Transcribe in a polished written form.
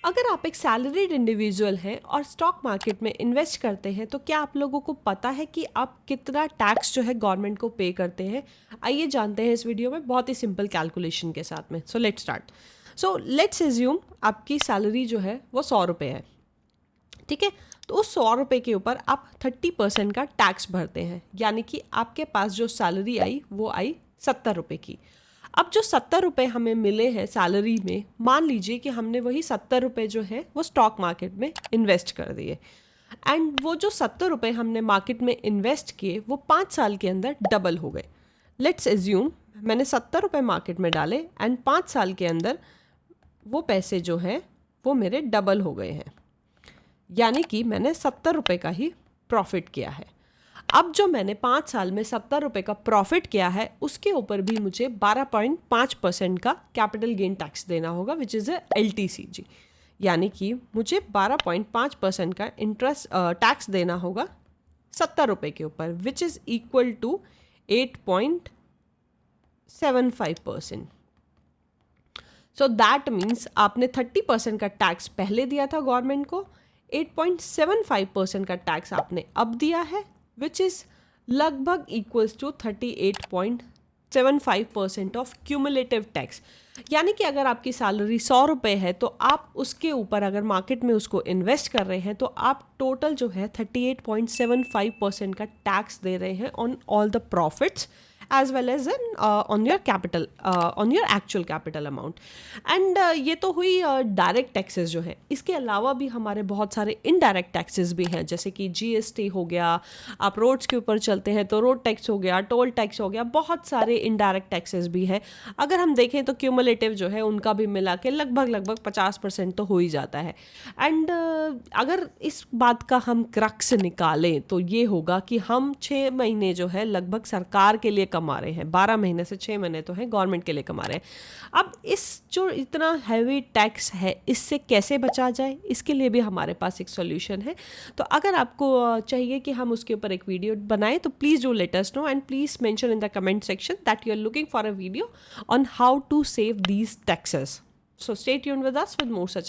अगर आप एक सैलरीड इंडिविजुअल हैं और स्टॉक मार्केट में इन्वेस्ट करते हैं तो क्या आप लोगों को पता है कि आप कितना टैक्स जो है गवर्नमेंट को पे करते हैं? आइए जानते हैं इस वीडियो में बहुत ही सिंपल कैलकुलेशन के साथ में। So let's start. So let's assume आपकी सैलरी जो है वो 100 रुपये है, ठीक है। तो उस 100 रुपये के ऊपर आप 30% का टैक्स भरते हैं, यानी कि आपके पास जो सैलरी आई वो आई 70 रुपये की। अब जो 70 रुपये हमें मिले हैं सैलरी में, मान लीजिए कि हमने वही 70 रुपये जो है वो स्टॉक मार्केट में इन्वेस्ट कर दिए, एंड वो जो 70 रुपये हमने मार्केट में इन्वेस्ट किए वो 5 साल के अंदर डबल हो गए। लेट्स एज्यूम मैंने 70 रुपये मार्केट में डाले एंड 5 साल के अंदर वो पैसे जो हैं वो मेरे डबल हो गए हैं, यानी कि मैंने 70 रुपये का ही प्रॉफिट किया है। अब जो मैंने 5 साल में 70 रुपये का प्रॉफिट किया है उसके ऊपर भी मुझे 12.5% का कैपिटल गेन टैक्स देना होगा, विच इज़ अ LTCG, यानी कि मुझे 12.5% का इंटरेस्ट टैक्स देना होगा 70 रुपये के ऊपर, which is equal to 8.75%। So that means आपने 30% का टैक्स पहले दिया था गवर्नमेंट को, 8.75% का टैक्स आपने अब दिया है, विच इज़ लगभग equals to 38.75% of cumulative tax. यानी कि अगर आपकी सैलरी 100 रुपये है तो आप उसके ऊपर अगर मार्केट में उसको इन्वेस्ट कर रहे हैं तो आप टोटल जो है 38.75% का टैक्स दे रहे हैं on all the profits as well as on your capital, on your actual capital amount. And ये तो हुई डायरेक्ट टैक्सेस जो है। इसके अलावा भी हमारे बहुत सारे इनडायरेक्ट टैक्सेस भी हैं, जैसे कि GST हो गया, आप रोड्स के ऊपर चलते हैं तो रोड टैक्स हो गया, टोल टैक्स हो गया, बहुत सारे इनडायरेक्ट टैक्सेस भी हैं। अगर हम देखें तो क्यूमुलेटिव जो है उनका भी मिला के लगभग 50% तो हो ही जाता है। एंड अगर इस बात का हम क्रक्स निकालें तो ये होगा कि हम 6 महीने जो है लगभग सरकार के लिए कमा रहे हैं, 12 महीने से 6 महीने तो हैं गवर्नमेंट के लिए कमा रहे हैं। अब इस जो इतना हैवी टैक्स है इससे कैसे बचा जाए, इसके लिए भी हमारे पास एक सॉल्यूशन है। तो अगर आपको चाहिए कि हम उसके ऊपर एक वीडियो बनाएं तो please do let us know and please mention in the comment section that you are looking for a video on how to save these taxes. So stay tuned with us with more such